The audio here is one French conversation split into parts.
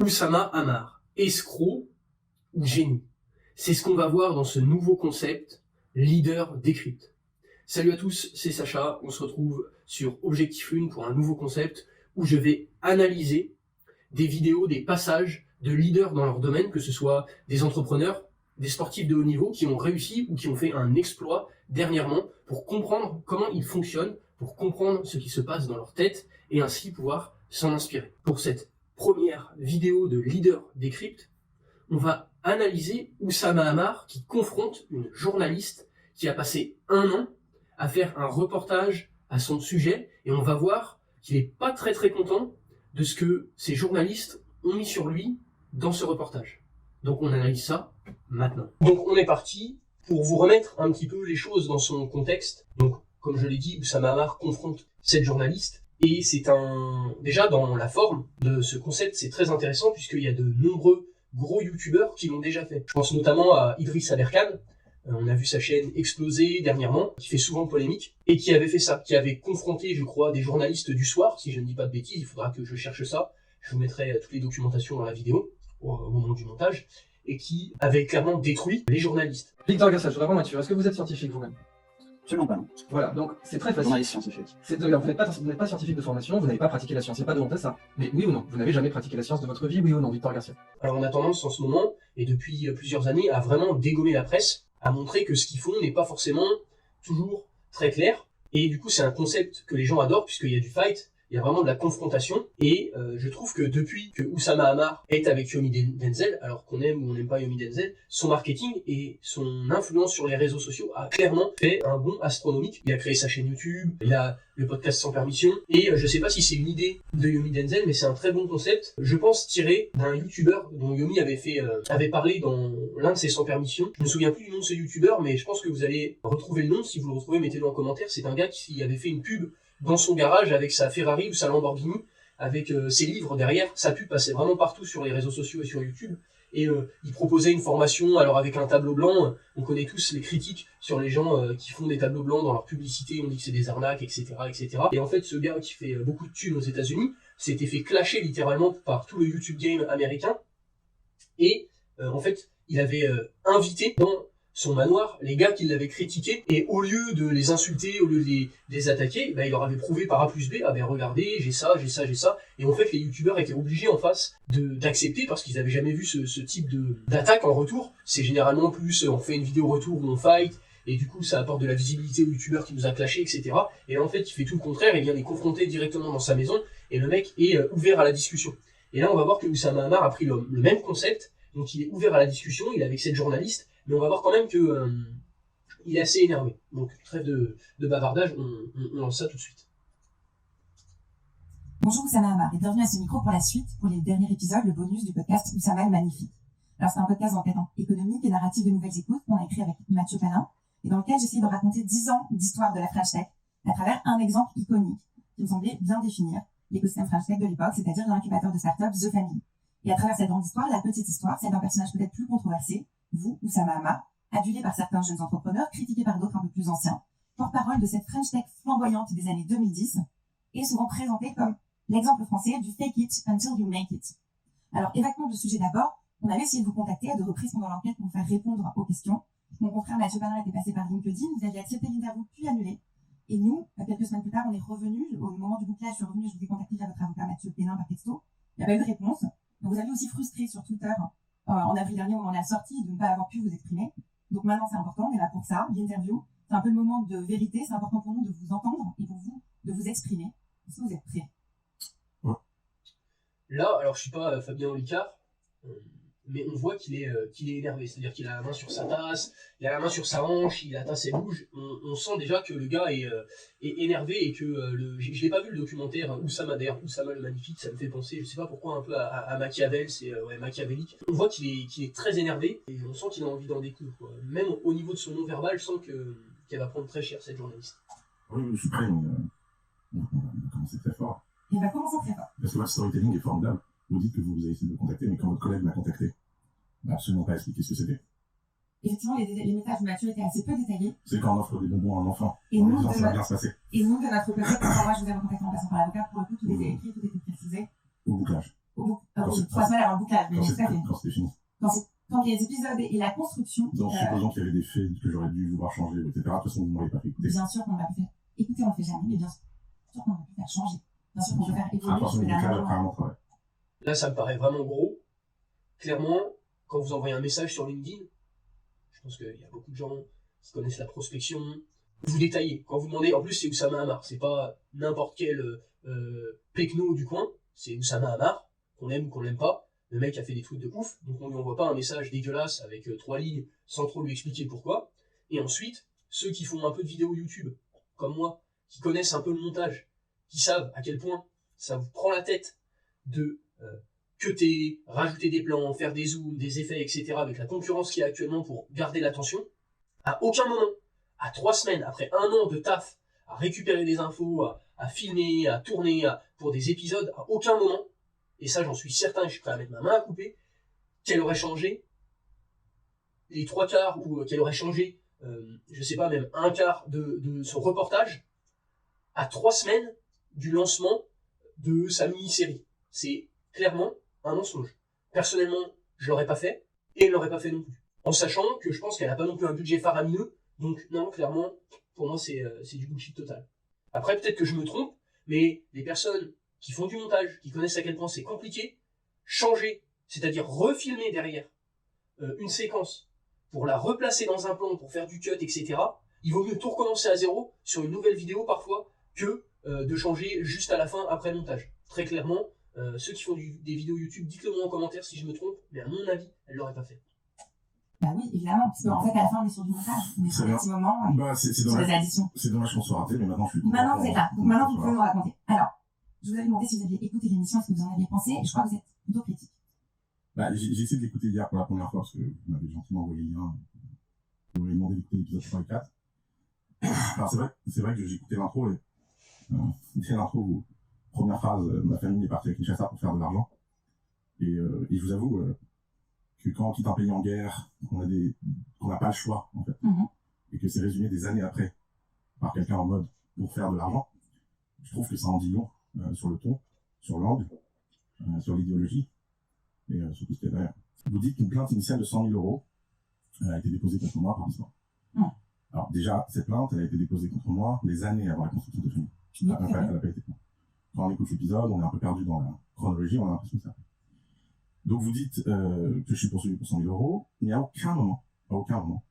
Oussama Ammar, escroc ou génie? C'est ce qu'on va voir dans ce nouveau concept, Leader Decrypt. Salut à tous, c'est Sacha, on se retrouve sur Objectif Lune pour un nouveau concept où je vais analyser des vidéos, des passages de leaders dans leur domaine, que ce soit des entrepreneurs, des sportifs de haut niveau qui ont réussi ou qui ont fait un exploit dernièrement pour comprendre comment ils fonctionnent, pour comprendre ce qui se passe dans leur tête et ainsi pouvoir s'en inspirer. Pour cette première vidéo de Leader Decrypt, on va analyser Oussama Ammar qui confronte une journaliste qui a passé 1 an à faire un reportage à son sujet et on va voir qu'il n'est pas très content de ce que ces journalistes ont mis sur lui dans ce reportage. Donc on analyse ça maintenant. Donc on est parti pour vous remettre un petit peu les choses dans son contexte. Donc comme je l'ai dit, Oussama Ammar confronte cette journaliste et déjà dans la forme de ce concept, c'est très intéressant puisqu'il y a de nombreux gros youtubeurs qui l'ont déjà fait. Je pense notamment à Idriss Aberkan. On a vu sa chaîne exploser dernièrement, qui fait souvent polémique, et qui avait fait ça, qui avait confronté, je crois, des journalistes du soir, si je ne dis pas de bêtises, il faudra que je cherche ça, je vous mettrai toutes les documentations dans la vidéo, au moment du montage, et qui avait clairement détruit les journalistes. Victor Garcia, je voudrais vraiment être sûr, est-ce que vous êtes scientifique vous-même? Absolument pas, non. Voilà, donc c'est très facile. Journaliste scientifique. Vous n'êtes pas scientifique de formation, vous n'avez pas pratiqué la science, c'est pas de honte à ça. Mais oui ou non, vous n'avez jamais pratiqué la science de votre vie, oui ou non, Victor Garcia? Alors on a tendance en ce moment, et depuis plusieurs années, à vraiment dégommer la presse, à montrer que ce qu'ils font n'est pas forcément toujours très clair. Et du coup, c'est un concept que les gens adorent, puisqu'il y a du fight, il y a vraiment de la confrontation. Et je trouve que depuis que Oussama Ammar est avec Yomi Denzel, alors qu'on aime ou on n'aime pas Yomi Denzel, son marketing et son influence sur les réseaux sociaux a clairement fait un bond astronomique. Il a créé sa chaîne YouTube, il a le podcast Sans Permission, et je sais pas si c'est une idée de Yomi Denzel, mais c'est un très bon concept, je pense tiré d'un youtubeur dont Yomi avait parlé dans l'un de ses Sans Permission. Je me souviens plus du nom de ce youtubeur, mais je pense que vous allez retrouver le nom. Si vous le retrouvez, mettez-le en commentaire. C'est un gars qui avait fait une pub dans son garage avec sa Ferrari ou sa Lamborghini, avec ses livres derrière. Sa pub passait vraiment partout sur les réseaux sociaux et sur YouTube. Et il proposait une formation, alors avec un tableau blanc, on connaît tous les critiques sur les gens qui font des tableaux blancs dans leur publicité, on dit que c'est des arnaques, etc., etc. Et en fait, ce gars qui fait beaucoup de thunes aux États-Unis s'était fait clasher littéralement par tout le YouTube game américain. Et en fait, il avait invité dans son manoir les gars qui l'avaient critiqué, et au lieu de les insulter, au lieu de les attaquer, il leur avait prouvé par A plus B, ah ben regardez, j'ai ça, et en fait les youtubeurs étaient obligés en face d'accepter, parce qu'ils avaient jamais vu ce type d'attaque en retour. C'est généralement plus, on fait une vidéo retour où on fight, et du coup ça apporte de la visibilité au youtubeur qui nous a clashé, etc. Et là en fait il fait tout le contraire, il vient les confronter directement dans sa maison, et le mec est ouvert à la discussion. Et là on va voir que Oussama Ammar a pris le même concept, donc il est ouvert à la discussion, il est avec cette journaliste, mais on va voir quand même que il est assez énervé. Donc trêve de bavardage, on lance ça tout de suite. Bonjour Oussama Ammar et bienvenue à ce micro pour la suite, pour les derniers épisodes, le bonus du podcast Oussama le Magnifique. Alors c'est un podcast d'enquête économique et narrative de nouvelles écoutes qu'on a écrit avec Mathieu Palin et dans lequel j'essaie de raconter 10 ans d'histoire de la French Tech à travers un exemple iconique qui me semblait bien définir l'écosystème French Tech de l'époque, c'est-à-dire l'incubateur de start-up The Family. Et à travers cette grande histoire, la petite histoire, celle d'un personnage peut-être plus controversé, vous, Oussama Ammar, adulé par certains jeunes entrepreneurs, critiqué par d'autres un peu plus anciens, porte-parole de cette French Tech flamboyante des années 2010, et souvent présenté comme l'exemple français du fake it until you make it. Alors, évacuons le sujet d'abord, on avait essayé de vous contacter à 2 reprises pendant l'enquête pour vous faire répondre aux questions. Mon confrère Mathieu Palin était passé par LinkedIn, vous aviez accepté l'interview puis annulé. Et nous, quelques semaines plus tard, on est revenus, au moment du bouclage, je vous ai contacté via votre avocat Mathieu Palin par texto. Il n'y a pas eu de réponse. Donc, vous aviez aussi frustré sur Twitter, en avril dernier, au moment de la sortie, de ne pas avoir pu vous exprimer. Donc maintenant, c'est important, on est là pour ça. L'interview, c'est un peu le moment de vérité. C'est important pour nous de vous entendre et pour vous de vous exprimer. Est-ce que vous êtes prêts? Ouais. Là, alors je suis pas Fabien Olicard, mais on voit qu'il est énervé. C'est-à-dire qu'il a la main sur sa tasse, il a la main sur sa hanche, la tasse elle bouge. On sent déjà que le gars est énervé et que je l'ai pas vu le documentaire Oussama le Magnifique, ça me fait penser, je sais pas pourquoi, un peu à Machiavel, c'est machiavélique. On voit qu'il est très énervé et on sent qu'il a envie d'en découdre, quoi. Même au niveau de son non-verbal, je sens qu'elle va prendre très cher cette journaliste. Oui, je suis prêt, mais on va commencer très fort. Et on va commencer très fort. Parce que votre storytelling est formidable. Vous dites que vous avez essayé de me contacter, mais quand votre collègue m'a contacté, il n'a absolument pas expliqué ce que c'était. Effectivement, les messages de Mathieu étaient assez peu détaillés. C'est quand on offre des bonbons à un enfant. Et nous, ça va bien se passer. Et nous, de notre côté, moi je vous ai recontacté en passant par l'avocat, pour le coup, tout était écrit, tout était précisé. Au bouclage. oui, 3 semaines avant le bouclage, mais Quand tout à fait. c'était fini. Quand les épisodes et la construction, Donc, supposons qu'il y avait des faits que j'aurais dû vouloir changer, etc. De toute façon, vous ne m'auriez pas fait écouter. bien sûr qu'on aurait pu faire. Écoutez, on le fait jamais, mais bien sûr qu'on aurait pu faire changer. Bien sûr qu'on peut faire À évoluer. part sur le mais là, bouclage non, après un an de travail. Là, ça me paraît vraiment gros. Clairement, quand vous envoyez un message sur LinkedIn, je pense qu'il y a beaucoup de gens qui connaissent la prospection. Vous détaillez. Quand vous demandez, en plus, c'est Oussama Hamar. C'est pas n'importe quel pecno du coin. C'est Oussama Hamar, qu'on aime ou qu'on l'aime pas. Le mec a fait des trucs de ouf, donc on lui envoie pas un message dégueulasse avec 3 lignes sans trop lui expliquer pourquoi. Et ensuite, ceux qui font un peu de vidéo YouTube, comme moi, qui connaissent un peu le montage, qui savent à quel point ça vous prend la tête de cutter, rajouter des plans, faire des zooms, des effets, etc. avec la concurrence qu'il y a actuellement pour garder l'attention, à aucun moment, à 3 semaines, après 1 an de taf, à récupérer des infos, à filmer, à tourner, pour des épisodes, à aucun moment, et ça j'en suis certain, et je suis prêt à mettre ma main à couper, qu'elle aurait changé les 3 quarts, ou qu'elle aurait changé, je sais pas, même 1/4 de son reportage, à 3 semaines du lancement de sa mini-série. C'est clairement un mensonge. Personnellement, je l'aurais pas fait, et elle l'aurait pas fait non plus. En sachant que je pense qu'elle a pas non plus un budget faramineux, donc non, clairement, pour moi c'est du bullshit total. Après, peut-être que je me trompe, mais les personnes qui font du montage, qui connaissent à quel point c'est compliqué, changer, c'est-à-dire refilmer derrière une séquence, pour la replacer dans un plan, pour faire du cut, etc., il vaut mieux tout recommencer à zéro sur une nouvelle vidéo parfois, que de changer juste à la fin après le montage. Très clairement, ceux qui font des vidéos YouTube, dites-le moi en commentaire si je me trompe, mais à mon avis, elle l'aurait pas fait. Bah oui, évidemment, parce qu'en fait, à la fin, on est sur du montage. On est sur Très un petit moment, Bah, c'est sur dommage. des additions. C'est dommage qu'on soit raté, mais maintenant je suis Maintenant, vous êtes là. Donc maintenant, vous pouvez Voilà. nous raconter. Alors, je vous avais demandé si vous aviez écouté l'émission, ce que vous en aviez pensé, et je crois que vous êtes plutôt critique. Bah, j'ai essayé de l'écouter hier pour la première fois parce que vous m'avez gentiment envoyé le lien. Vous m'avez demandé d'écouter l'épisode 3 et 4. Alors c'est vrai que j'ai écouté l'intro et dès l'intro, première phrase, ma famille est partie à Kinshasa pour faire de l'argent. Et je vous avoue que quand on quitte un pays en guerre, qu'on n'a pas le choix en fait, et que c'est résumé des années après par quelqu'un en mode pour faire de l'argent, je trouve que ça en dit long sur le ton, sur l'angle, sur l'idéologie et sur tout ce qu'il y a derrière. Vous dites qu'une plainte initiale de 100 000 euros a été déposée contre moi par l'histoire. Alors déjà, cette plainte elle a été déposée contre moi des années avant la construction de famille. Elle n'a pas été plainte. Quand on écoute l'épisode, on est un peu perdu dans la chronologie, on a l'impression que ça. Donc vous dites que je suis poursuivi pour 100 000 euros, mais à aucun moment,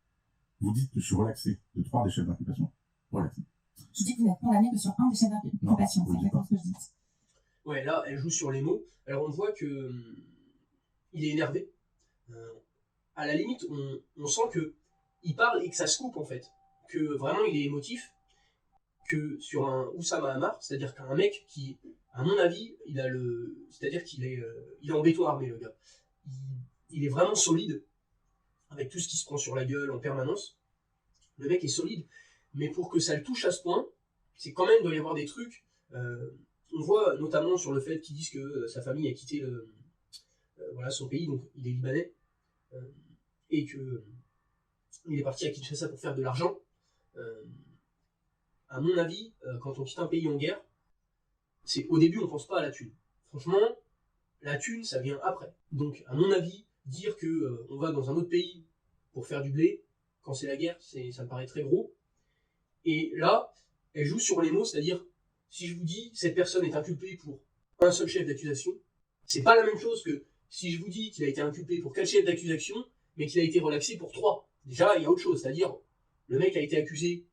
vous dites que je suis relaxé de 3 des chefs d'inculpation. Relaxé. Je dis que vous n'êtes condamné que sur un des chefs d'inculpation. C'est exactement ce que je dis. Ouais, là, elle joue sur les mots. Alors on voit que il est énervé. À la limite, on sent que il parle et que ça se coupe en fait. Que vraiment il est émotif. Que sur un Oussama Hamar, c'est-à-dire qu'un mec qui, à mon avis, c'est-à-dire qu'il est en béton armé le gars. Il est vraiment solide avec tout ce qui se prend sur la gueule en permanence. Le mec est solide, mais pour que ça le touche à ce point, c'est quand même doit y avoir des trucs. On voit notamment sur le fait qu'ils disent que sa famille a quitté son pays, donc il est libanais, et que il est parti à Kinshasa pour faire de l'argent. À mon avis, quand on quitte un pays en guerre, c'est au début on pense pas à la thune. Franchement, la thune ça vient après. Donc à mon avis, dire que on va dans un autre pays pour faire du blé quand c'est la guerre, ça me paraît très gros. Et là, elle joue sur les mots, c'est-à-dire si je vous dis cette personne est inculpée pour un seul chef d'accusation, c'est pas la même chose que si je vous dis qu'il a été inculpé pour 4 chefs d'accusation, mais qu'il a été relaxé pour 3. Déjà, il y a autre chose, c'est-à-dire le mec a été accusé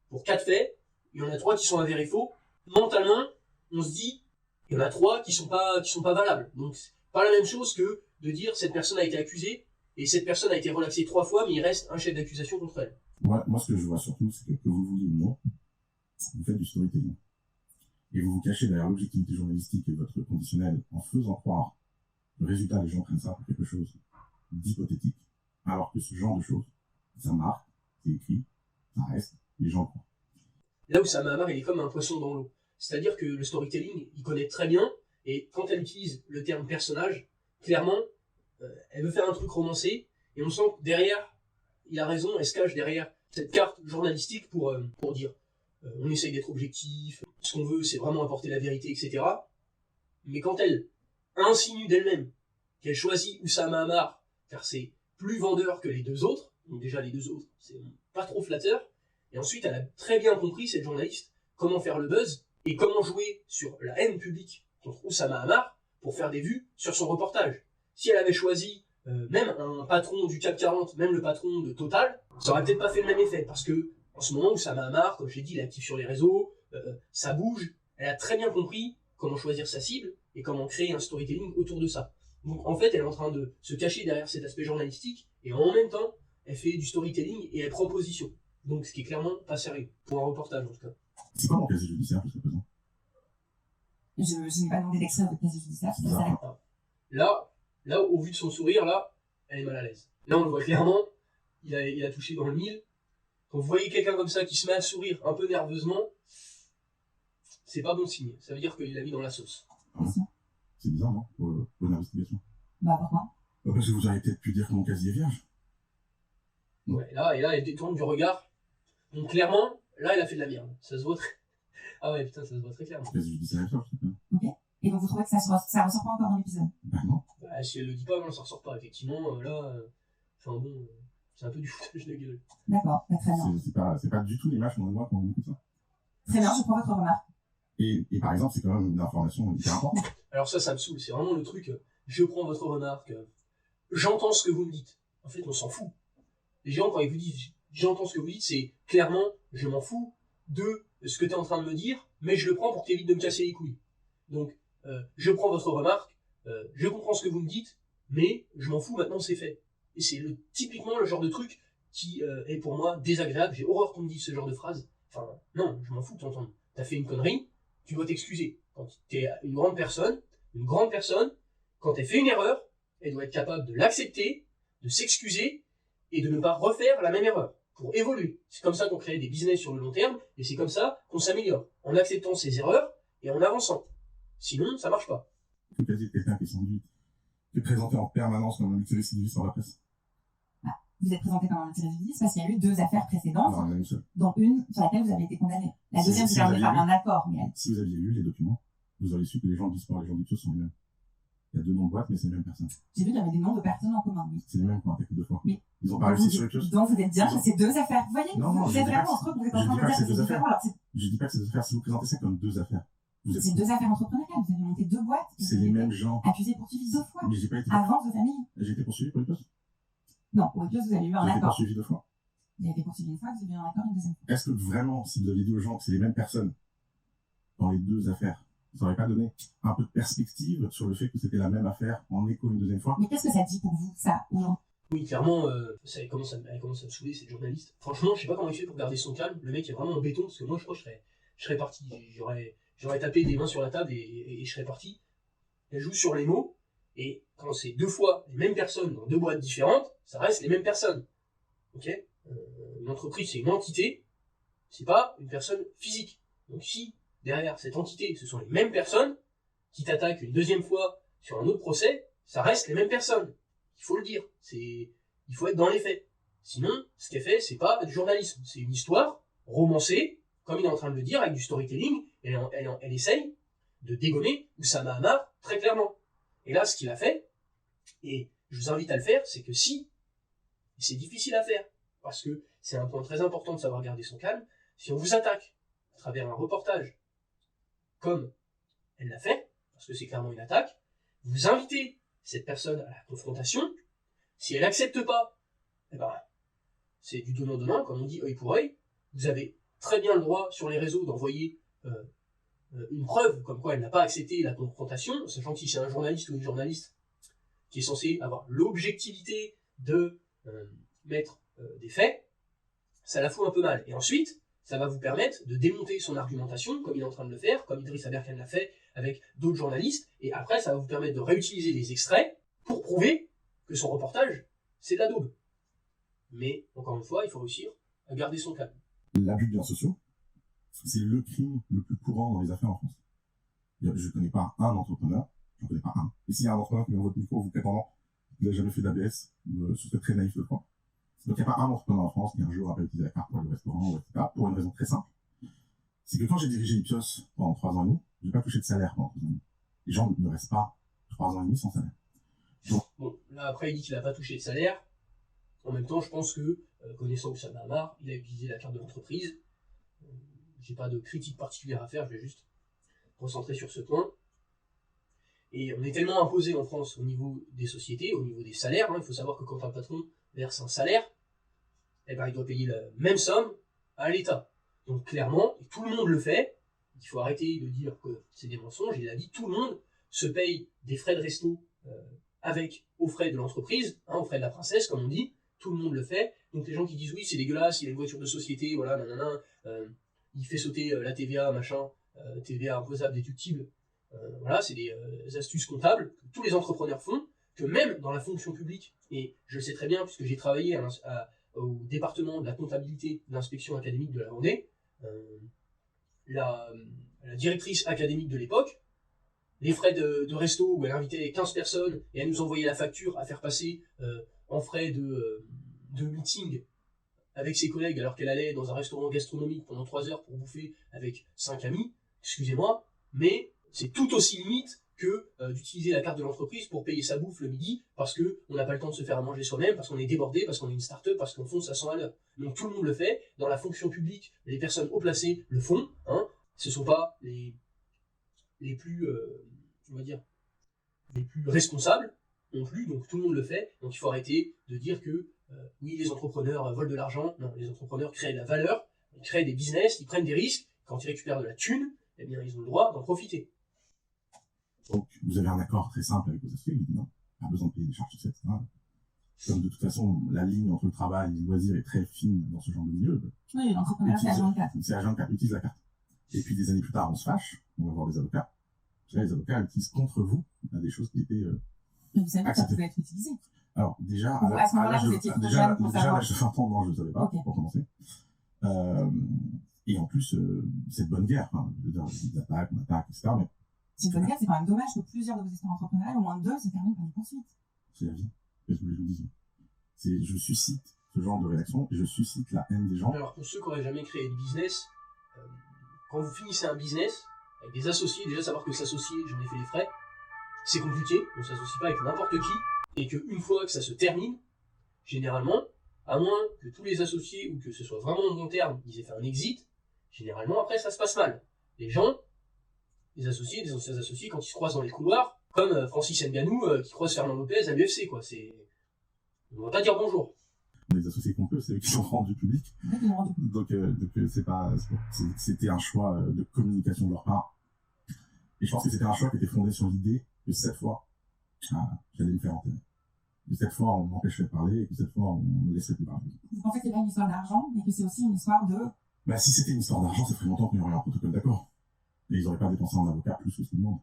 pour 4 faits, il y en a 3 qui sont avérés faux. Mentalement, on se dit, il y en a 3 qui sont pas valables. Donc, c'est pas la même chose que de dire cette personne a été accusée et cette personne a été relaxée 3 fois, mais il reste un chef d'accusation contre elle. Moi, ce que je vois surtout, c'est que vous le vouliez ou non, vous faites du storytelling. Et vous vous cachez derrière l'objectivité journalistique et votre conditionnel en faisant croire que le résultat, les gens prennent ça pour quelque chose d'hypothétique, alors que ce genre de choses, ça marque, c'est écrit, ça reste, les gens croient. Là où Oussama Hamar, il est comme un poisson dans l'eau. C'est-à-dire que le storytelling, il connaît très bien, et quand elle utilise le terme personnage, clairement, elle veut faire un truc romancé, et on sent que derrière, il a raison, elle se cache derrière cette carte journalistique pour dire on essaye d'être objectif, ce qu'on veut c'est vraiment apporter la vérité, etc. Mais quand elle insinue d'elle-même qu'elle choisit Oussama Ammar car c'est plus vendeur que les deux autres, donc déjà les deux autres, c'est pas trop flatteur, et ensuite elle a très bien compris, cette journaliste, comment faire le buzz et comment jouer sur la haine publique contre Oussama Ammar pour faire des vues sur son reportage. Si elle avait choisi même un patron du CAC 40, même le patron de Total, ça aurait peut-être pas fait le même effet, parce que en ce moment, Oussama Ammar, comme je l'ai dit, il est actif sur les réseaux, ça bouge, elle a très bien compris comment choisir sa cible et comment créer un storytelling autour de ça. Donc en fait, elle est en train de se cacher derrière cet aspect journalistique, et en même temps, elle fait du storytelling et elle prend position. Donc ce qui est clairement pas sérieux, pour un reportage en tout cas. C'est quoi mon casier judiciaire jusqu'à présent? Je n'ai pas demandé d'extrait de votre casier judiciaire, je savais. Là, au vu de son sourire, là, elle est mal à l'aise. Là, on le voit clairement, il a touché dans le mille. Quand vous voyez quelqu'un comme ça qui se met à sourire un peu nerveusement, c'est pas bon signe. Ça veut dire qu'il l'a mis dans la sauce. C'est bizarre, non, pour une investigation? Bah pourquoi? Parce que vous auriez peut-être pu dire que mon casier est vierge. Ouais, et là, elle détourne du regard. Donc clairement, là, elle a fait de la merde. Ça se voit très... Ah ouais, putain, ça se voit très clairement. Le casier judiciaire est vierge, c'est bien. Ok. Et donc vous trouvez que ça ressort pas encore dans l'épisode? Bah non. Bah, si elle le dit pas, non, ça ressort pas. Effectivement, enfin bon, c'est un peu du foutage de gueule. D'accord, bah, très bien. C'est pas du tout l'image qu'on voit quand on écoute ça. Très bien, je prends votre remarque. Et par exemple, c'est quand même une information hyper importante. Alors ça me saoule. C'est vraiment le truc, je prends votre remarque, j'entends ce que vous me dites. En fait, on s'en fout. Les gens, quand ils vous disent j'entends ce que vous dites, c'est clairement je m'en fous de ce que tu es en train de me dire, mais je le prends pour que tu évites de me casser les couilles. Donc, je prends votre remarque, je comprends ce que vous me dites, mais je m'en fous, maintenant c'est fait. Et c'est typiquement le genre de truc qui est pour moi désagréable. J'ai horreur qu'on me dise ce genre de phrase. Enfin, non, je m'en fous de t'entendre. T'as fait une connerie, tu dois t'excuser. Quand t'es une grande personne, quand elle fait une erreur, elle doit être capable de l'accepter, de s'excuser et de ne pas refaire la même erreur pour évoluer. C'est comme ça qu'on crée des business sur le long terme et c'est comme ça qu'on s'améliore, en acceptant ses erreurs et en avançant. Sinon, ça marche pas. Le casier de quelqu'un qui est sans doute présenté en permanence comme un multirécidiviste dans la presse. Vous êtes présenté comme un multirécidiviste parce qu'il y a eu 2 affaires précédentes, Non, il y en a une seule. dont une sur laquelle vous avez été condamné. La deuxième, vous avez par un accord, mais Si vous aviez lu les documents, vous auriez su que les gens de l'histoire et les gens d'Ipsos sont les mêmes. Il y a 2 noms de boîtes, mais c'est les mêmes personnes. j'ai vu qu'il y avait des noms de personnes en commun. Oui. C'est les mêmes qui ont attaqué 2 fois. Oui. Ils ont pas réussi sur Ipsos. Donc vous êtes bien que c'est 2 affaires. Vous voyez, Non, vous êtes vraiment entre eux, vous êtes en train de dire que c'est différent. Alors Je dis pas que c'est 2 affaires. Si vous présentez ça comme 2 affaires, vous êtes... c'est 2 affaires entrepreneuriales. Vous avez monté 2 boîtes. C'est les mêmes gens. Accusés poursuivis 2 fois. Mais j'ai pas été... Avance de famille. J'ai été poursuivi pour Ipsos. Non, pour Ipsos, vous avez eu un J'ai été accord. poursuivi 2 fois. Vous avez été poursuivi une fois, vous avez eu un accord une deuxième fois. Est-ce que vraiment, si vous aviez dit aux gens que c'est les mêmes personnes dans les 2 affaires, ça n'aurait pas donné un peu de perspective sur le fait que c'était la même affaire en écho une deuxième fois? Mais qu'est-ce que ça dit pour vous, ça, aujourd'hui? Oui, clairement, elle commence à me saouler, cette journaliste. Franchement, je sais pas comment il fait pour garder son calme. Le mec est vraiment en béton, parce que moi, je crois que je serais parti. J'aurais tapé des mains sur la table et je serais parti. Elle joue sur les mots, et quand c'est 2 fois les mêmes personnes dans 2 boîtes différentes, ça reste les mêmes personnes. Ok? Une entreprise, c'est une entité, c'est pas une personne physique. Donc si, derrière cette entité, ce sont les mêmes personnes qui t'attaquent une deuxième fois sur un autre procès, ça reste les mêmes personnes. Il faut le dire. Il faut être dans les faits. Sinon, ce qu'elle fait, c'est pas du journalisme. C'est une histoire romancée, comme il est en train de le dire, avec du storytelling. Elle essaye de dégommer Oussama Ammar très clairement. Et là, ce qu'il a fait, et je vous invite à le faire, c'est que si, et c'est difficile à faire, parce que c'est un point très important de savoir garder son calme, si on vous attaque à travers un reportage, comme elle l'a fait, parce que c'est clairement une attaque, vous invitez cette personne à la confrontation. Si elle accepte pas, eh ben, c'est du donnant-donnant, comme on dit, œil pour œil. Vous avez très bien le droit sur les réseaux d'envoyer une preuve comme quoi elle n'a pas accepté la confrontation, sachant que si c'est un journaliste ou une journaliste qui est censé avoir l'objectivité de mettre des faits, ça la fout un peu mal. Et ensuite, ça va vous permettre de démonter son argumentation, comme il est en train de le faire, comme Idriss Aberkan l'a fait avec d'autres journalistes, et après, ça va vous permettre de réutiliser les extraits pour prouver que son reportage, c'est de la daube. Mais, encore une fois, il faut réussir à garder son calme. L'abus de biens sociaux, c'est le crime le plus courant dans les affaires en France. Je ne connais pas un entrepreneur, j'en connais pas un. Et s'il y a un entrepreneur qui vient dans votre micro, vous prétendant qu'il n'a jamais fait d'ABS, ce serait très naïf de croire. Donc il n'y a pas un entrepreneur en France qui un jour a pas utilisé la carte pour aller au restaurant, etc. Pour une raison très simple. C'est que quand j'ai dirigé Ipsos pendant 3 ans et demi, j'ai pas touché de salaire pendant 3 ans et demi. Les gens ne restent pas 3 ans et demi sans salaire. Bon, là après il dit qu'il n'a pas touché de salaire. En même temps, je pense que, connaissant Oussama Hamar, il a utilisé la carte de l'entreprise. J'ai pas de critique particulière à faire, je vais juste concentrer sur ce point. Et on est tellement imposé en France au niveau des sociétés, au niveau des salaires. Il faut savoir que quand un patron verse un salaire, eh ben, il doit payer la même somme à l'État. Donc clairement, et tout le monde le fait, il faut arrêter de dire que c'est des mensonges, il a dit tout le monde se paye des frais de resto avec aux frais de l'entreprise, aux frais de la princesse, comme on dit, tout le monde le fait. Donc les gens qui disent oui, c'est dégueulasse, il a une voiture de société, voilà, nanana, il fait sauter la TVA, machin, TVA imposable déductible, voilà, c'est des astuces comptables que tous les entrepreneurs font, que même dans la fonction publique, et je le sais très bien puisque j'ai travaillé au département de la comptabilité de l'inspection académique de la Vendée, la directrice académique de l'époque, les frais de resto où elle invitait 15 personnes et elle nous envoyait la facture à faire passer en frais de meeting avec ses collègues alors qu'elle allait dans un restaurant gastronomique pendant 3 heures pour bouffer avec 5 amis, excusez-moi, mais c'est tout aussi limite que d'utiliser la carte de l'entreprise pour payer sa bouffe le midi parce qu'on n'a pas le temps de se faire à manger soi-même, parce qu'on est débordé, parce qu'on est une start-up, parce qu'on fonce à 100 à l'heure. Donc tout le monde le fait. Dans la fonction publique, les personnes haut placées le font. Ce ne sont pas les plus, on va dire, les plus responsables non plus. Donc tout le monde le fait. Donc il faut arrêter de dire que oui, les entrepreneurs volent de l'argent. Non, les entrepreneurs créent de la valeur, ils créent des business, ils prennent des risques. Quand ils récupèrent de la thune, eh bien ils ont le droit d'en profiter. Donc, vous avez un accord très simple avec vos associés, vous dites non, pas besoin de payer des charges, etc. Comme de toute façon, la ligne entre le travail et le loisir est très fine dans ce genre de milieu. Oui, l'entrepreneur, c'est H24. C'est H24, utilise la carte. Et puis des années plus tard, on se fâche, on va voir des avocats. Là, les avocats utilisent contre vous des choses qui étaient Mais vous savez que ça pouvait être utilisé. Alors, déjà, à ce moment-là, vous étiez trop jeune pour savoir. Déjà, 20 ans, non, je ne savais pas, pour commencer. Et en plus, c'est de bonne guerre. Je veux dire, ils attaquent, on attaque, etc. Mais c'est une bonne guerre, c'est quand même dommage que plusieurs de vos histoires entrepreneuriales, au moins 2, se terminent par des poursuites. C'est la vie. Qu'est-ce que je vous dis? Je suscite ce genre de réaction et je suscite la haine des gens. Alors, pour ceux qui n'auraient jamais créé de business, quand vous finissez un business, avec des associés, déjà savoir que s'associer, j'en ai fait les frais, c'est compliqué, on ne s'associe pas avec n'importe qui, et qu'une fois que ça se termine, généralement, à moins que tous les associés, ou que ce soit vraiment en bon terme, ils aient fait un exit, généralement après ça se passe mal. Les gens, les associés, des anciens associés, quand ils se croisent dans les couloirs, comme Francis Ngannou qui croise Fernand Lopez à l'UFC, quoi, on ne va pas dire bonjour. Les associés qu'on peut, c'est eux qui sont rendus publics. Donc c'était un choix de communication de leur part. Et je pense que c'était un choix qui était fondé sur l'idée que cette fois, j'allais me faire enterrer. Que cette fois, on m'empêcherait de parler et que cette fois, on me laisserait plus parler. Vous pensez que c'est pas une histoire d'argent, mais que c'est aussi une histoire de... Bah, si c'était une histoire d'argent, ça ferait longtemps qu'on y aurait un protocole d'accord. Et ils n'auraient pas dépensé en avocat plus que ce qu'ils demandent.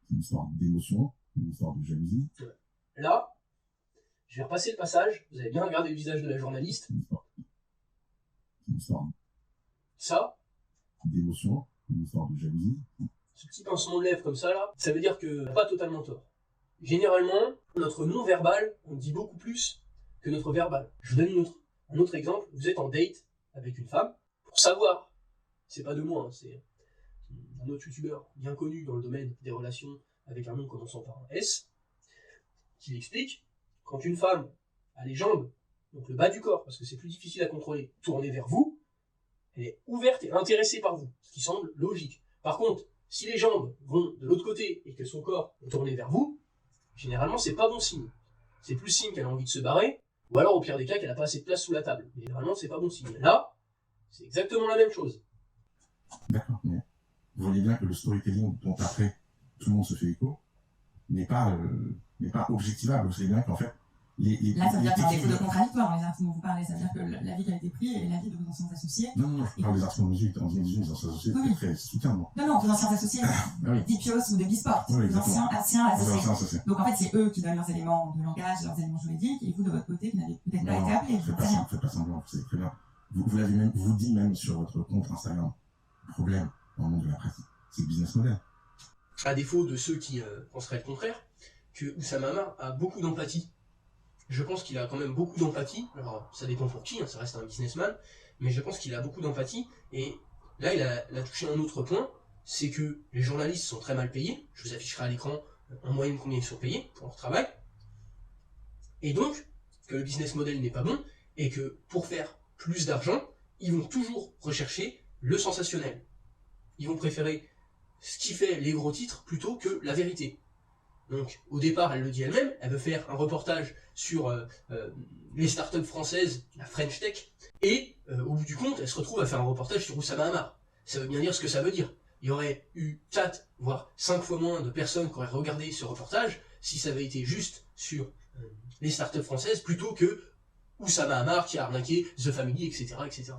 C'est une histoire d'émotion, une histoire de jalousie. Là, je vais repasser le passage. Vous avez bien regardé le visage de la journaliste. C'est une histoire ça, d'émotion, une histoire de jalousie. Ce petit pincement de lèvres comme ça, là, ça veut dire que pas totalement tort. Généralement, notre non-verbal, on dit beaucoup plus que notre verbal. Je vous donne un autre exemple. Vous êtes en date avec une femme. Pour savoir, c'est pas de moi, c'est un autre youtubeur bien connu dans le domaine des relations avec un nom commençant par un S, qui explique, quand une femme a les jambes, donc le bas du corps, parce que c'est plus difficile à contrôler, tournée vers vous, elle est ouverte et intéressée par vous, ce qui semble logique. Par contre, si les jambes vont de l'autre côté et que son corps est tourné vers vous, généralement c'est pas bon signe. C'est plus signe qu'elle a envie de se barrer, ou alors au pire des cas qu'elle a pas assez de place sous la table. Mais généralement c'est pas bon signe. Là, c'est exactement la même chose. D'accord, mais vous voyez bien que le storytelling dont après tout le monde se fait écho n'est pas objectivable. Vous savez bien qu'en fait, là, ça veut dire qu'il y a des défauts de contradictoire dans les articles dont vous parlez. Ça veut dire que l'avis qui a été pris est l'avis de vos anciens associés. Non, je parle des articles en 2018, les anciens associés, c'est très soutien, non. Non, vos anciens associés, d'Ipios ou de Bisport, vos anciens associés. Donc en fait, c'est eux qui donnent leurs éléments de langage, leurs éléments juridiques, et vous, de votre côté, qui n'avez peut-être pas été appelés. Faites pas semblant, vous savez très bien. Vous l'avez même, vous dit même sur votre compte Instagram, le problème dans le monde de la presse, c'est le business model. À défaut de ceux qui penseraient le contraire, que Oussama Hamar a beaucoup d'empathie. Je pense qu'il a quand même beaucoup d'empathie. Alors, ça dépend pour qui, ça reste un businessman, mais je pense qu'il a beaucoup d'empathie. Et là, il a touché un autre point, c'est que les journalistes sont très mal payés. Je vous afficherai à l'écran en moyenne combien ils sont payés pour leur travail, et donc que le business model n'est pas bon, et que pour faire plus d'argent, ils vont toujours rechercher le sensationnel. Ils vont préférer ce qui fait les gros titres plutôt que la vérité. Donc, au départ, elle le dit elle-même, elle veut faire un reportage sur les startups françaises, la French Tech, et au bout du compte, elle se retrouve à faire un reportage sur Oussama Hamar. Ça veut bien dire ce que ça veut dire. Il y aurait eu 4, voire 5 fois moins de personnes qui auraient regardé ce reportage si ça avait été juste sur les startups françaises plutôt que Oussama Hamar qui a arnaqué The Family, etc., etc.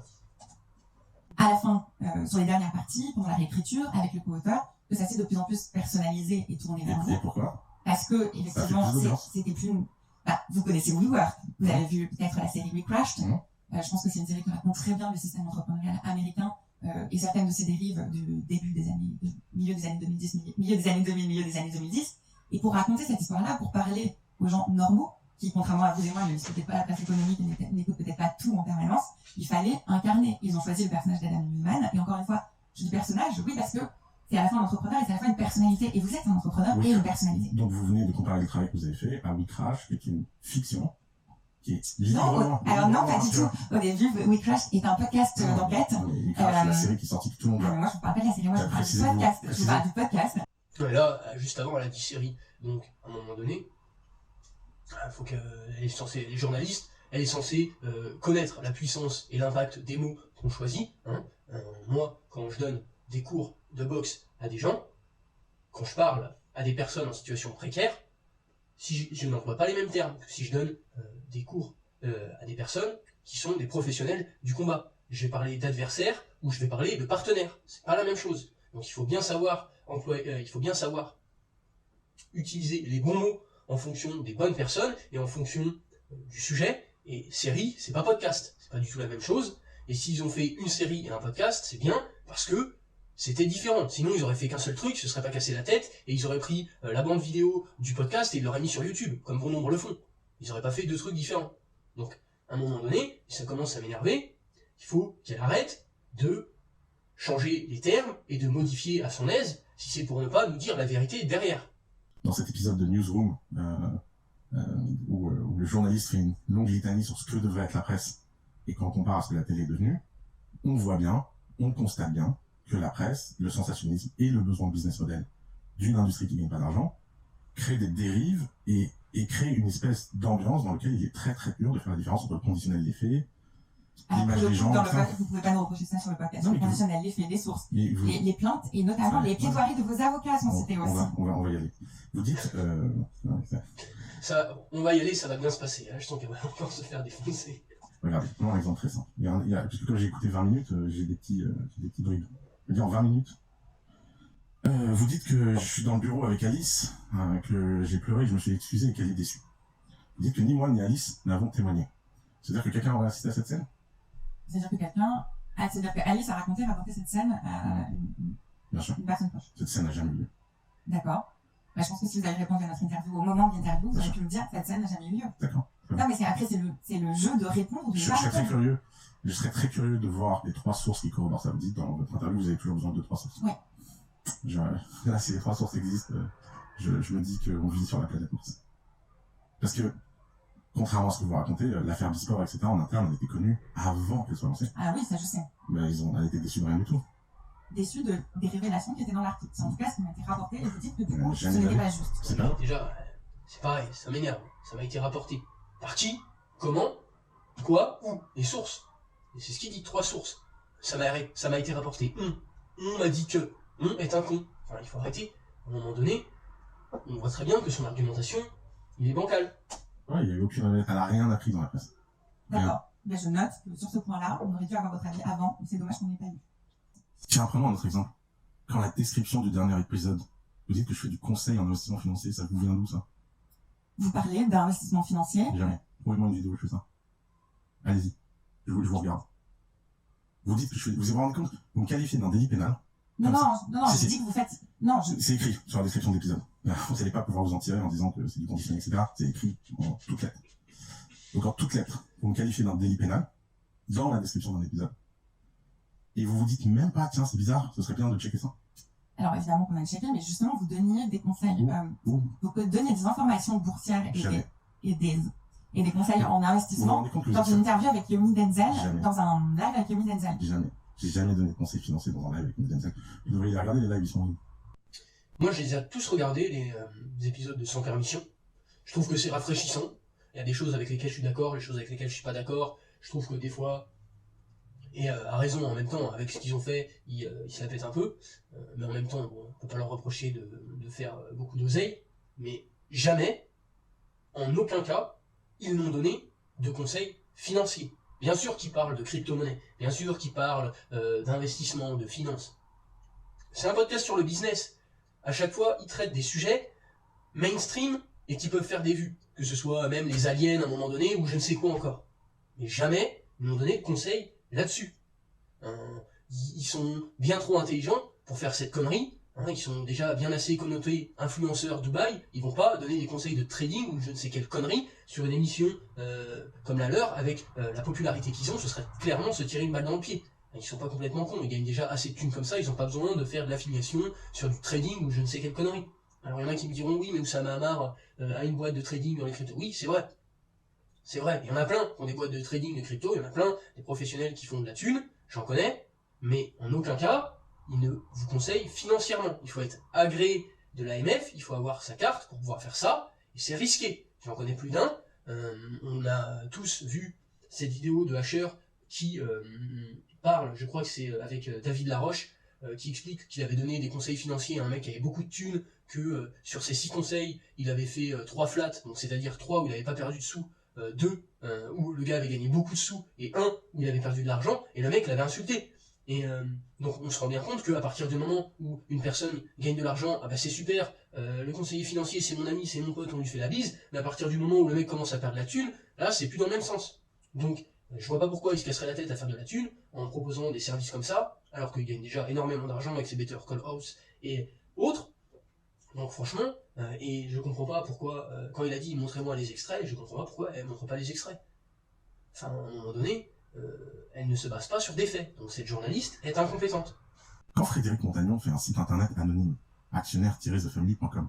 À la fin, sur les dernières parties, pendant la réécriture, avec le co-auteur, que ça s'est de plus en plus personnalisé et tourné vers vous. Et pourquoi? Parce que, effectivement, c'était plus... vous connaissez WeWork, vous avez vu peut-être la série We Crashed. Je pense que c'est une série qui raconte très bien le système entrepreneurial américain et certaines de ses dérives du milieu des années 2010, milieu des années 2000, milieu des années 2010. Et pour raconter cette histoire-là, pour parler aux gens normaux, qui, contrairement à vous et moi, ne discutaient pas la place économique et n'écoutent peut-être pas tout en permanence, il fallait incarner. Ils ont choisi le personnage d'Adam Newman. Et encore une fois, je dis personnage, oui, parce que c'est à la fois un entrepreneur et c'est à la fois une personnalité. Et vous êtes un entrepreneur et une personnalité. Donc vous venez de comparer le travail que vous avez fait à We Crash, qui est une fiction, qui est non, alors non, pas du tout. Au début, We Crash est un podcast d'enquête. We Crash, c'est la série qui est sortie que tout le monde moi, je ne parle pas de la série, moi, je parle du podcast. Je parle du podcast. Et là, juste avant, elle a dit série. Donc, à un moment donné, il faut qu'elle est censée, les journalistes, elle est censée connaître la puissance et l'impact des mots qu'on choisit. Moi, quand je donne des cours de boxe à des gens, quand je parle à des personnes en situation précaire, si je n'emploie pas les mêmes termes que si je donne des cours à des personnes qui sont des professionnels du combat. Je vais parler d'adversaires ou je vais parler de partenaires. C'est pas la même chose. Donc il faut bien savoir utiliser les bons mots en fonction des bonnes personnes et en fonction du sujet. Et série, c'est pas podcast. C'est pas du tout la même chose. Et s'ils ont fait une série et un podcast, c'est bien parce que c'était différent. Sinon, ils auraient fait qu'un seul truc, se seraient pas cassé la tête, et ils auraient pris la bande vidéo du podcast et ils l'auraient mis sur YouTube, comme bon nombre le font. Ils auraient pas fait deux trucs différents. Donc, à un moment donné, si ça commence à m'énerver, il faut qu'elle arrête de changer les termes et de modifier à son aise, si c'est pour ne pas nous dire la vérité derrière. Dans cet épisode de Newsroom, où le journaliste fait une longue litanie sur ce que devrait être la presse, et quand on compare à ce que la télé est devenue, on voit bien, on constate bien, que la presse, le sensationnalisme et le besoin de business model d'une industrie qui ne gagne pas d'argent créent des dérives et créent une espèce d'ambiance dans laquelle il est très très dur de faire la différence entre le conditionnel des faits, l'image des gens... Vous pouvez pas nous reprocher ça sur le podcast, le conditionnel, les faits, les sources, les plaintes et notamment les plaidoiries de vos avocats sont cités aussi. On va y aller. Vous dites... Ça, on va y aller, ça va bien se passer. Je sens qu'elle va encore se faire défoncer. Regardez, un exemple très simple. Parce que comme j'ai écouté 20 minutes, j'ai des petits bribes. Je veux dire, en 20 minutes, vous dites que je suis dans le bureau avec Alice, que j'ai pleuré, que je me suis excusé et qu'elle est déçue. Vous dites que ni moi ni Alice n'avons témoigné. C'est-à-dire que quelqu'un aurait assisté à cette scène? C'est-à-dire que Alice a rapporté cette scène à une personne proche. Cette scène n'a jamais eu lieu. D'accord. Je pense que si vous avez répondu à notre interview au moment de l'interview, vous auriez pu me dire que cette scène n'a jamais eu lieu. D'accord. Non, mais c'est le jeu de répondre. Je serais très curieux de voir les 3 sources qui corroborent ça. Vous dites dans votre interview, vous avez toujours besoin de 2-3 sources. Oui. Là, si les 3 sources existent, je me dis qu'on vit sur la planète Mars. Parce que, contrairement à ce que vous racontez, l'affaire Bisport, etc., en interne, elle était connue avant qu'elle soit lancée. Ah oui, ça je sais. Mais elle été déçue de rien du tout. Déçue des révélations qui étaient dans l'article. C'est en tout cas ce qui m'a été rapporté et vous dites que du coup, ce n'était pas juste. C'est pas déjà, c'est pareil, ça m'énerve. Ça m'a été rapporté. Par qui? Comment? Quoi? Où? Les sources. Et c'est ce qu'il dit, 3 sources. Ça m'a été rapporté. On m'a dit que. On est un con. Enfin, il faut arrêter. À un moment donné, on voit très bien que son argumentation, il est bancal. Ouais, il n'y a eu aucune... Elle n'a rien appris dans la presse. D'accord. Ben, je note que sur ce point-là, on aurait dû avoir votre avis avant, mais c'est dommage qu'on n'ait pas eu. Tiens, prenons un autre exemple. Quand la description du dernier épisode, vous dites que je fais du conseil en investissement financier, ça vous vient d'où, ça? Vous parlez d'investissement financier? Jamais. Trouvez-moi une vidéo où je fais ça. Allez-y. Je vous regarde. Vous dites que je fais... Vous vous rendez compte? Vous me qualifiez d'un délit pénal. Non, je dis que vous faites... Non, C'est écrit sur la description de l'épisode. Vous n'allez pas pouvoir vous en tirer en disant que c'est du conditionnel, etc. C'est écrit en toutes lettres. Donc en toutes lettres, vous me qualifiez d'un délit pénal dans la description d'un épisode. Et vous vous dites même pas, tiens, c'est bizarre, ce serait bien de checker ça. Alors évidemment qu'on a checké, mais justement vous donniez des conseils, Ouh. vous donniez des informations boursières Jamais. et des conseils en Vous vous investissement rendez compte que dans vous une êtes interview avec Yomi Denzel, Jamais. dans un live avec Yomi Denzel. Jamais. J'ai jamais donné de conseils financiers dans un live avec une Denzel. Vous devriez les regarder, les lives, ils sont en ligne. Moi, je les ai tous regardés, les épisodes de Sans Permission. Je trouve que c'est rafraîchissant. Il y a des choses avec lesquelles je suis d'accord, des choses avec lesquelles je suis pas d'accord. Je trouve que des fois, et à raison en même temps, avec ce qu'ils ont fait, ils se la pètent un peu. Mais en même temps, bon, on peut pas leur reprocher de faire beaucoup d'oseille. Mais jamais, en aucun cas, ils n'ont donné de conseils financiers. Bien sûr qu'ils parlent de crypto-monnaie, bien sûr qu'ils parlent d'investissement, de finance. C'est un podcast sur le business. À chaque fois, ils traitent des sujets mainstream et qui peuvent faire des vues. Que ce soit même les aliens à un moment donné ou je ne sais quoi encore. Mais jamais ils n'ont donné de conseils là-dessus. Ils sont bien trop intelligents pour faire cette connerie. Ils sont déjà bien assez connotés influenceurs Dubaï. Ils vont pas donner des conseils de trading ou je ne sais quelle connerie sur une émission comme la leur avec la popularité qu'ils ont. Ce serait clairement se tirer une balle dans le pied. Ils sont pas complètement cons. Ils gagnent déjà assez de thunes comme ça. Ils n'ont pas besoin de faire de l'affiliation sur du trading ou je ne sais quelle connerie. Alors il y en a qui me diront oui mais Oussama Hamar a une boîte de trading dans les cryptos. Oui c'est vrai. C'est vrai. Il y en a plein qui ont des boîtes de trading de crypto. Il y en a plein des professionnels qui font de la thune. J'en connais. Mais en aucun cas il ne vous conseille financièrement. Il faut être agréé de l'AMF, il faut avoir sa carte pour pouvoir faire ça, et c'est risqué. J'en connais plus d'un. On a tous vu cette vidéo de Asher qui parle, je crois que c'est avec David Laroche, qui explique qu'il avait donné des conseils financiers à un mec qui avait beaucoup de thunes, que sur ses 6 conseils, il avait fait 3 flats, donc c'est-à-dire 3 où il n'avait pas perdu de sous, 2 où le gars avait gagné beaucoup de sous, et 1 où il avait perdu de l'argent, et le mec l'avait insulté. Et donc on se rend bien compte qu'à partir du moment où une personne gagne de l'argent, ah bah c'est super, le conseiller financier c'est mon ami, c'est mon pote, on lui fait la bise, mais à partir du moment où le mec commence à perdre la thune, là c'est plus dans le même sens. Donc je vois pas pourquoi il se casserait la tête à faire de la thune en proposant des services comme ça, alors qu'il gagne déjà énormément d'argent avec ses Better Call House et autres. Donc franchement, et je comprends pas pourquoi, quand il a dit montrez-moi les extraits, je comprends pas pourquoi elle montre pas les extraits. Enfin à un moment donné, elle ne se base pas sur des faits. Donc cette journaliste est incompétente. Quand Frédéric Montagnon fait un site internet anonyme, actionnaire-thefamily.com,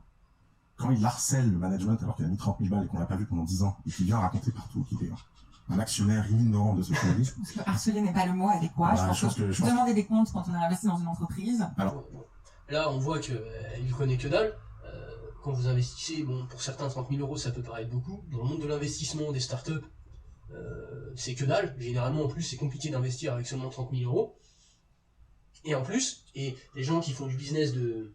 quand il harcèle le management alors qu'il a mis 30 000 balles et qu'on l'a pas vu pendant 10 ans, et qu'il vient raconter partout qu'il est un actionnaire imminent de ce produit. Je pense que harceler n'est pas le mot adéquat. Je pense que demander des comptes quand on a investi dans une entreprise. Alors, là, on voit qu'elle ne connaît que dalle. Quand vous investissez, bon, pour certains, 30 000 euros, ça peut paraître beaucoup. Dans le monde de l'investissement, des startups, c'est que dalle. Généralement, en plus, c'est compliqué d'investir avec seulement 30 000 euros. Et en plus, et les gens qui font du business de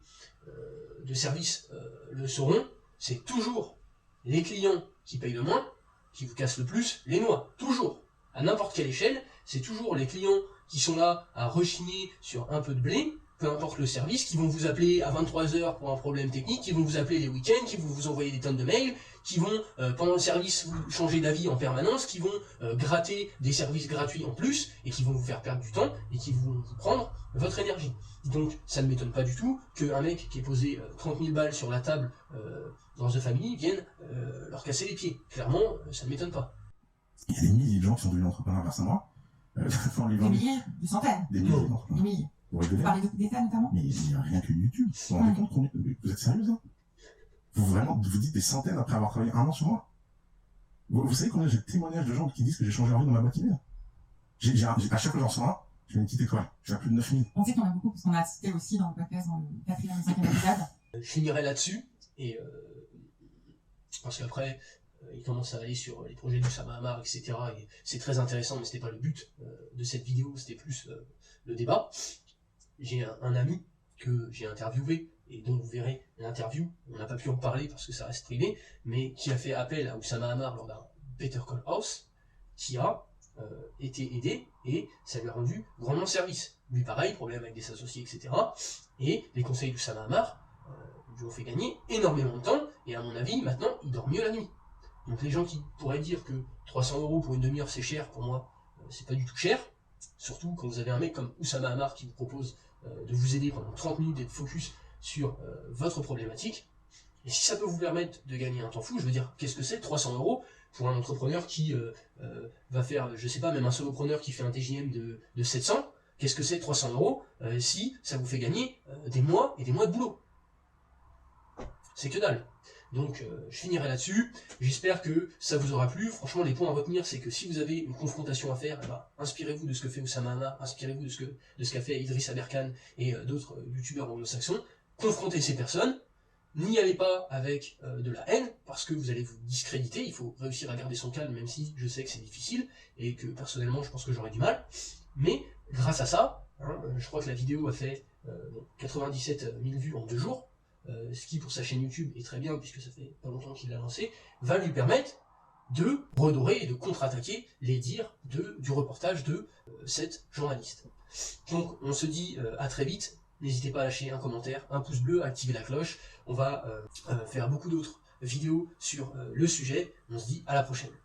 service le sauront, c'est toujours les clients qui payent le moins, qui vous cassent le plus les noix. Toujours. À n'importe quelle échelle, c'est toujours les clients qui sont là à rechigner sur un peu de blé, peu importe le service, qui vont vous appeler à 23h pour un problème technique, qui vont vous appeler les week-ends, qui vont vous envoyer des tonnes de mails, qui vont, pendant le service, vous changer d'avis en permanence, qui vont gratter des services gratuits en plus, et qui vont vous faire perdre du temps, et qui vont vous prendre votre énergie. Donc, ça ne m'étonne pas du tout qu'un mec qui ait posé 30 000 balles sur la table dans The Family vienne leur casser les pieds. Clairement, ça ne m'étonne pas. il y a des milliers de gens qui sont devenus entrepreneurs grâce à moi. Des milliers, des centaines. Des milliers Des d'entrepreneurs. milliers. Vous Vous rigolez? parlez d'État notamment? Mais il n'y a rien que YouTube. Vous vous rendez compte combien... Vous êtes sérieux, hein? Vous dites des centaines après avoir travaillé 1 an sur moi? Vous savez combien j'ai de témoignages de gens qui disent que j'ai changé leur vie dans ma boîte email? À chaque fois que j'en reçois un, je mets une petite étoile. J'ai à plus de 9000. On sait qu'il y en a beaucoup, parce qu'on a cité aussi dans le podcast, dans le 4e et 5e épisode. Je finirai là-dessus, et parce qu'après, il commence à aller sur les projets d'Oussama Hamar, etc. Et c'est très intéressant, mais c'était pas le but de cette vidéo, c'était plus le débat. J'ai un ami que j'ai interviewé, et dont vous verrez l'interview, on n'a pas pu en parler parce que ça reste privé, mais qui a fait appel à Oussama Hamar lors d'un Better Call House, qui a été aidé, et ça lui a rendu grandement service. Lui pareil, problème avec des associés, etc. Et les conseils d'Oussama Hamar lui ont fait gagner énormément de temps, et à mon avis, maintenant, il dort mieux la nuit. Donc les gens qui pourraient dire que 300 € pour une demi-heure c'est cher, pour moi, c'est pas du tout cher. Surtout quand vous avez un mec comme Oussama Hamar qui vous propose de vous aider pendant 30 minutes, d'être focus sur votre problématique. Et si ça peut vous permettre de gagner un temps fou, je veux dire, qu'est-ce que c'est 300 € pour un entrepreneur qui va faire, je sais pas, même un solopreneur qui fait un TJM de 700, Qu'est-ce que c'est 300 € si ça vous fait gagner des mois et des mois de boulot? C'est que dalle. Donc je finirai là-dessus, j'espère que ça vous aura plu. Franchement, les points à retenir, c'est que si vous avez une confrontation à faire, inspirez-vous de ce que fait Oussama Hamma, inspirez-vous de ce qu'a fait Idriss Aberkan et d'autres youtubeurs anglo-saxons. Confrontez ces personnes, n'y allez pas avec de la haine, parce que vous allez vous discréditer, il faut réussir à garder son calme, même si je sais que c'est difficile, et que personnellement je pense que j'aurais du mal, mais grâce à ça, je crois que la vidéo a fait 97 000 vues en 2 jours, ce qui pour sa chaîne YouTube est très bien, puisque ça fait pas longtemps qu'il l'a lancé, va lui permettre de redorer et de contre-attaquer les dires du reportage de cette journaliste. Donc on se dit à très vite, n'hésitez pas à lâcher un commentaire, un pouce bleu, à activer la cloche, on va faire beaucoup d'autres vidéos sur le sujet, on se dit à la prochaine.